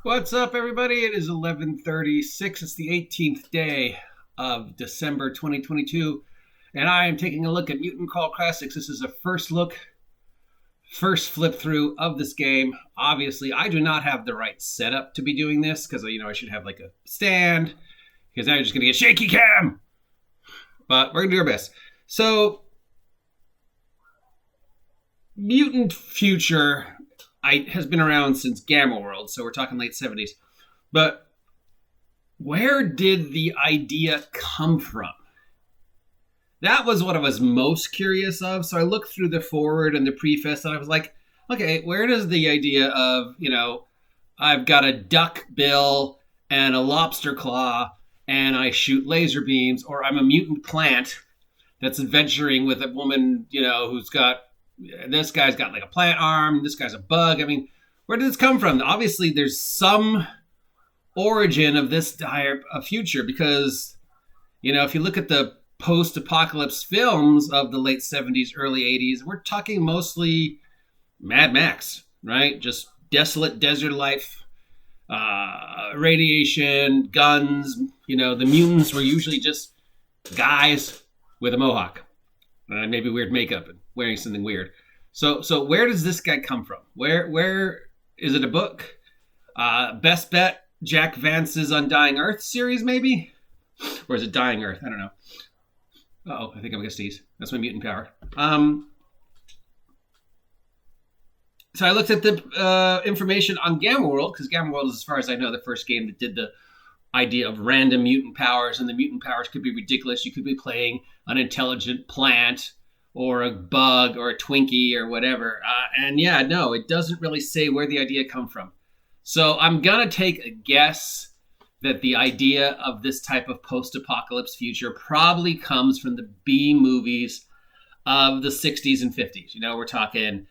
What's up, everybody? It is 11:36. It's the 18th day of December 2022, and I am taking a look at Mutant Call Classics. This is a first flip through of this game. Obviously, I do not have the right setup to be doing this because I should have like a stand because now you're just gonna get shaky cam. But we're gonna do our best. So, Mutant Future has been around since Gamma World, so we're talking late 70s. But where did the idea come from? That was what I was most curious of. So I looked through the forward and the preface, and I was like, okay, where does the idea of, I've got a duck bill and a lobster claw, and I shoot laser beams, or I'm a mutant plant that's adventuring with a woman, who's got this guy's got like a plant arm, this guy's a bug. I mean, where did this come from? Obviously, there's some origin of this dire future because, if you look at the post-apocalypse films of the late 70s, early 80s, we're talking mostly Mad Max, right? Just desolate desert life, radiation, guns. The mutants were usually just guys with a mohawk, maybe weird makeup and wearing something weird. So where does this guy come from? Where is it a book? Best bet, Jack Vance's Undying Earth series, maybe? Or is it Dying Earth? I don't know. Uh-oh, I think I'm going to sneeze. That's my mutant power. So I looked at the information on Gamma World, because Gamma World is, as far as I know, the first game that did the idea of random mutant powers, and the mutant powers could be ridiculous. You could be playing an intelligent plant or a bug or a Twinkie or whatever. It doesn't really say where the idea come from. So I'm going to take a guess that the idea of this type of post-apocalypse future probably comes from the B movies of the 60s and 50s. We're talking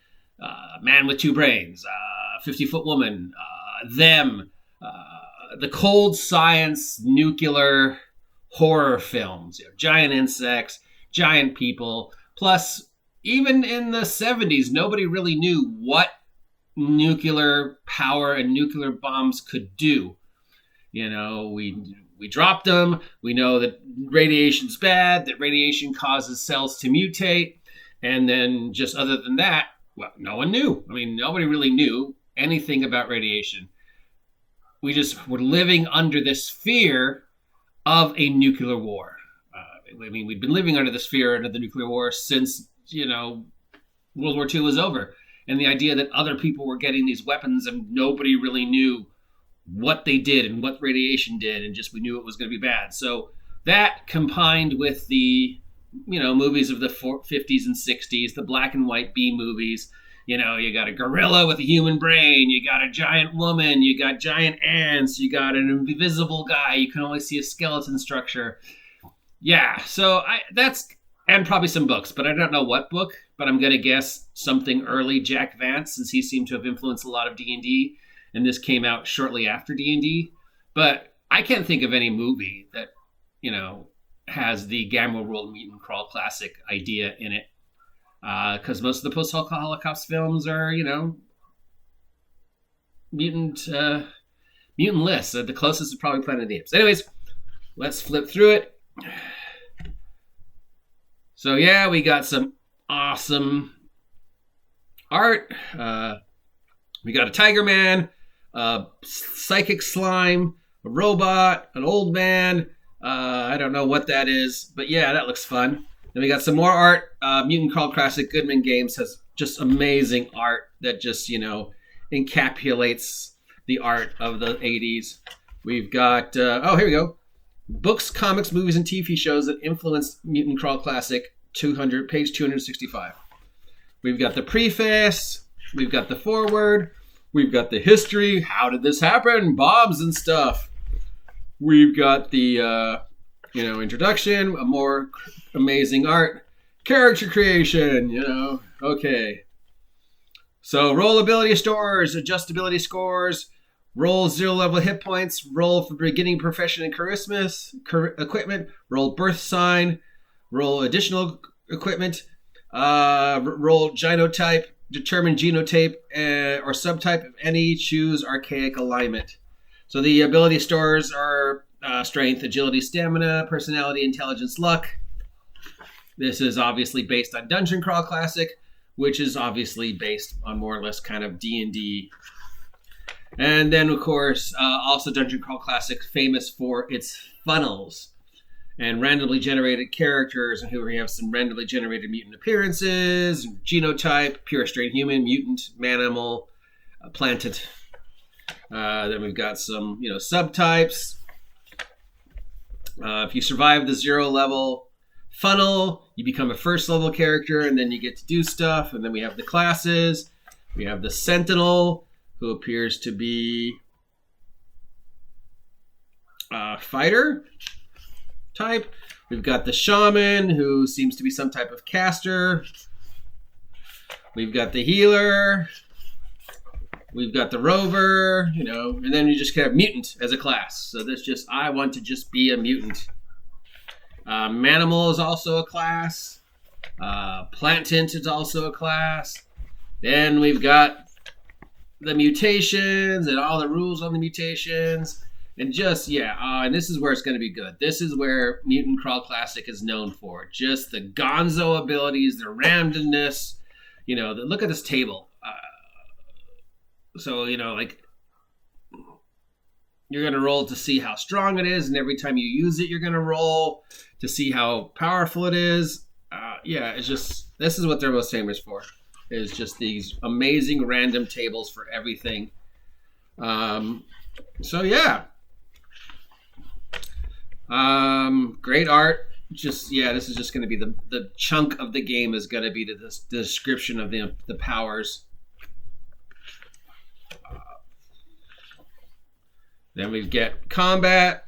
Man with Two Brains, 50-Foot Woman, Them, the cold science nuclear horror films, giant insects, giant people. Plus, even in the 70s, nobody really knew what nuclear power and nuclear bombs could do. We dropped them. We know that radiation's bad, that radiation causes cells to mutate. And then just other than that, well, no one knew. I mean, nobody really knew anything about radiation. We just were living under this fear of a nuclear war. We've been living under this fear under the nuclear war since, World War II was over. And the idea that other people were getting these weapons and nobody really knew what they did and what radiation did, and just we knew it was going to be bad. So that combined with the, movies of the 50s and 60s, the black and white B movies, you got a gorilla with a human brain, you got a giant woman, you got giant ants, you got an invisible guy, you can only see a skeleton structure. Yeah, so and probably some books, but I don't know what book, but I'm going to guess something early Jack Vance, since he seemed to have influenced a lot of D&D, and this came out shortly after D&D. But I can't think of any movie that, has the Gamma World Mutant Crawl Classic idea in it. Because most of the post-Holocaust films are, mutant lists. The closest is probably Planet of the Apes. Anyways, let's flip through it. So yeah, we got some awesome art. We got a Tiger Man, a psychic slime, a robot, an old man. I don't know what that is, but yeah, that looks fun. Then we got some more art. Mutant Crawl Classic Goodman Games has just amazing art that just, encapsulates the art of the 80s. We've got, here we go. Books, comics, movies, and TV shows that influenced Mutant Crawl Classic, page 265. We've got the preface. We've got the foreword. We've got the history. How did this happen? Bombs and stuff. We've got the, introduction, a more amazing art, character creation, okay. So roll ability scores, adjustability scores, roll 0 level hit points, roll for beginning profession and charisma, equipment, roll birth sign, roll additional equipment, roll genotype, determine genotype or subtype of any, choose archaic alignment. So the ability stores are strength, agility, stamina, personality, intelligence, luck. This is obviously based on Dungeon Crawl Classic, which is obviously based on more or less kind of D&D. And then, of course, also Dungeon Crawl Classic, famous for its funnels and randomly generated characters, and here we have some randomly generated mutant appearances, genotype, pure strain human, mutant, manimal, planted. Then we've got some, subtypes. If you survive the 0 level funnel, you become a first level character, and then you get to do stuff. And then we have the classes. We have the Sentinel, who appears to be a fighter type. We've got the Shaman, who seems to be some type of caster. We've got the Healer. We've got the Rover, and then you just have Mutant as a class. So I want to just be a mutant. Manimal is also a class. Plantant is also a class. Then we've got the mutations and all the rules on the mutations. And and this is where it's going to be good. This is where Mutant Crawl Classic is known for. Just the Gonzo abilities, the randomness. Look at this table. So, you're going to roll to see how strong it is. And every time you use it, you're going to roll to see how powerful it is. This is what they're most famous for. Is just these amazing random tables for everything. Great art. This is just going to be the chunk of the game is going to be the description of the powers. Then we get combat.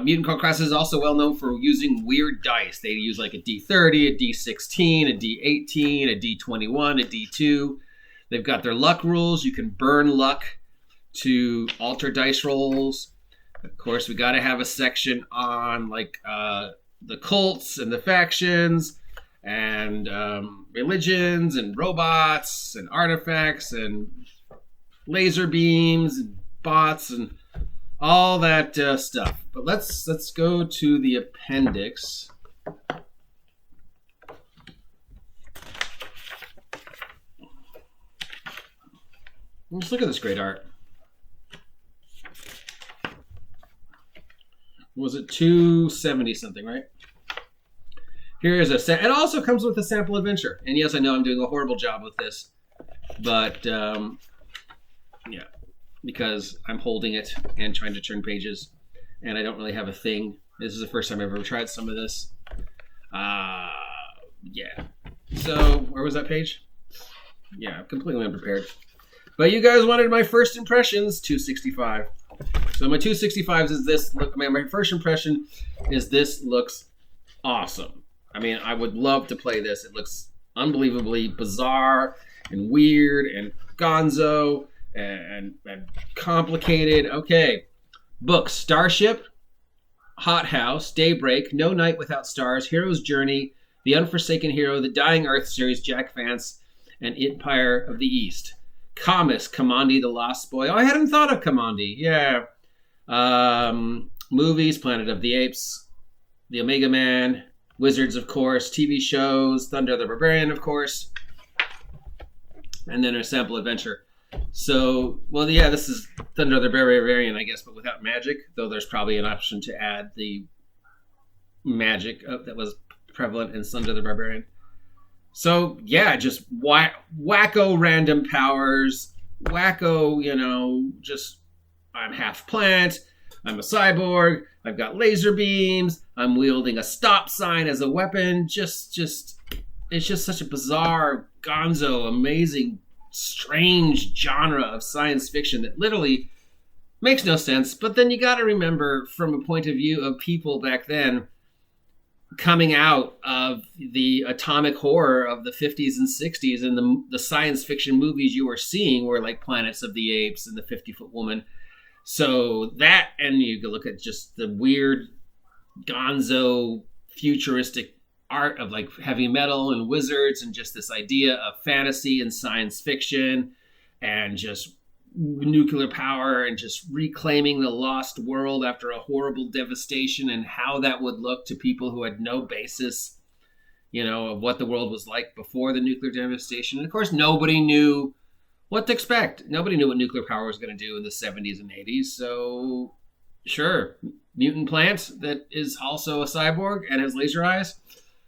Mutant Crawl Classic is also well known for using weird dice. They use like a D30, a D16, a D18, a D21, a D2. They've got their luck rules. You can burn luck to alter dice rolls. Of course, we got to have a section on the cults and the factions and religions and robots and artifacts and laser beams and bots and all that stuff. But let's go to the appendix. Let's look at this great art. Was it 270 something, right? Here is it also comes with a sample adventure. And yes, I know I'm doing a horrible job with this, but because I'm holding it and trying to turn pages, and I don't really have a thing. This is the first time I've ever tried some of this. So where was that page? I'm completely unprepared. But you guys wanted my first impressions, 265. So my 265s is this. My first impression is this looks awesome. I mean, I would love to play this. It looks unbelievably bizarre and weird and gonzo and complicated. Okay. Books: Starship, Hothouse, Daybreak, No Night Without Stars, Hero's Journey, The Unforsaken Hero, The Dying Earth series, Jack Vance, and Empire of the East. Comus, Kamandi the Lost Boy. Oh, I hadn't thought of Kamandi. Yeah. Movies: Planet of the Apes, The Omega Man, Wizards, of course, TV shows, Thundar the Barbarian, of course, and then a sample adventure. So, this is Thundar the Barbarian, I guess, but without magic, though there's probably an option to add the magic that was prevalent in Thundar the Barbarian. So, just wacko random powers, wacko, I'm half plant, I'm a cyborg, I've got laser beams, I'm wielding a stop sign as a weapon, it's just such a bizarre, gonzo, amazing, strange genre of science fiction that literally makes no sense. But then you got to remember, from a point of view of people back then, coming out of the atomic horror of the 50s and 60s, and the science fiction movies you were seeing were like Planets of the Apes and the 50-Foot Woman. So and you can look at just the weird gonzo futuristic art of like heavy metal and wizards and just this idea of fantasy and science fiction and just nuclear power and just reclaiming the lost world after a horrible devastation and how that would look to people who had no basis, of what the world was like before the nuclear devastation. And of course, nobody knew what to expect. Nobody knew what nuclear power was going to do in the 70s and 80s. So sure, mutant plant that is also a cyborg and has laser eyes.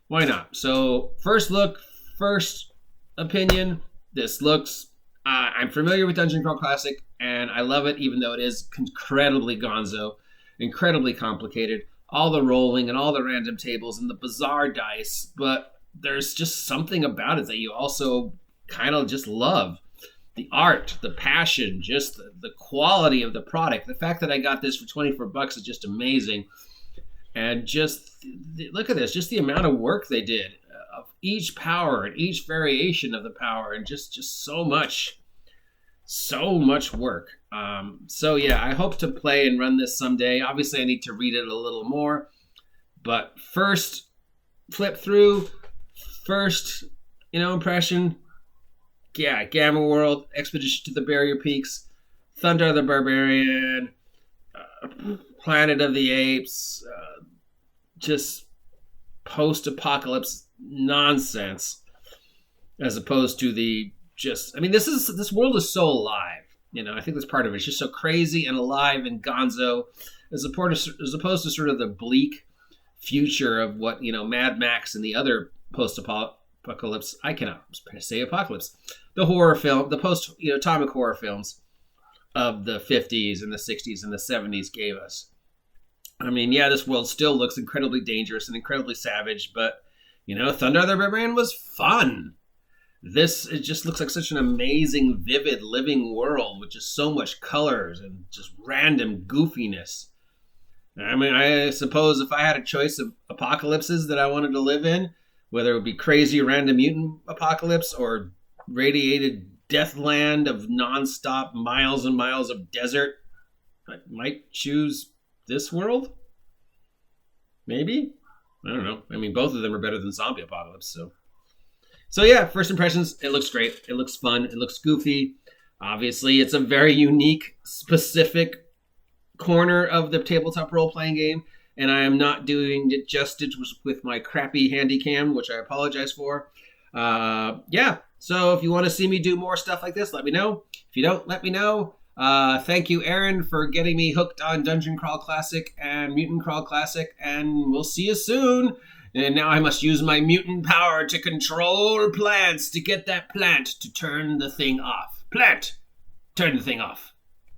Why not? So first look, first opinion, this looks, I'm familiar with Dungeon Crawl Classic and I love it, even though it is incredibly gonzo, incredibly complicated, all the rolling and all the random tables and the bizarre dice, but there's just something about it that you also kind of just love. The art, the passion, just the quality of the product. The fact that I got this for $24 is just amazing. And just look at this, just the amount of work they did of each power and each variation of the power, and just so much work. So yeah, I hope to play and run this someday. Obviously, I need to read it a little more, but first flip through, first impression. Yeah, Gamma World, Expedition to the Barrier Peaks, Thundar the Barbarian, Planet of the Apes, just post-apocalypse nonsense, as opposed to this world is so alive. I think that's part of it. It's just so crazy and alive and gonzo, as opposed to sort of the bleak future of what Mad Max and the other post-apocalypse. I cannot say apocalypse. The horror film, the atomic horror films of the 50s and the 60s and the 70s gave us. This world still looks incredibly dangerous and incredibly savage, but, Thundar the Barbarian was fun. It just looks like such an amazing, vivid, living world with just so much colors and just random goofiness. I suppose if I had a choice of apocalypses that I wanted to live in, whether it would be crazy random mutant apocalypse or radiated deathland of nonstop miles and miles of desert, I might choose this world. Maybe? I don't know. Both of them are better than zombie apocalypse. So yeah, first impressions, it looks great. It looks fun. It looks goofy. Obviously, it's a very unique, specific corner of the tabletop role-playing game, and I am not doing it justice with my crappy handy cam, which I apologize for. So if you want to see me do more stuff like this, let me know. If you don't, let me know. Thank you, Aaron, for getting me hooked on Dungeon Crawl Classic and Mutant Crawl Classic, and we'll see you soon. And now I must use my mutant power to control plants to get that plant to turn the thing off. Plant, turn the thing off.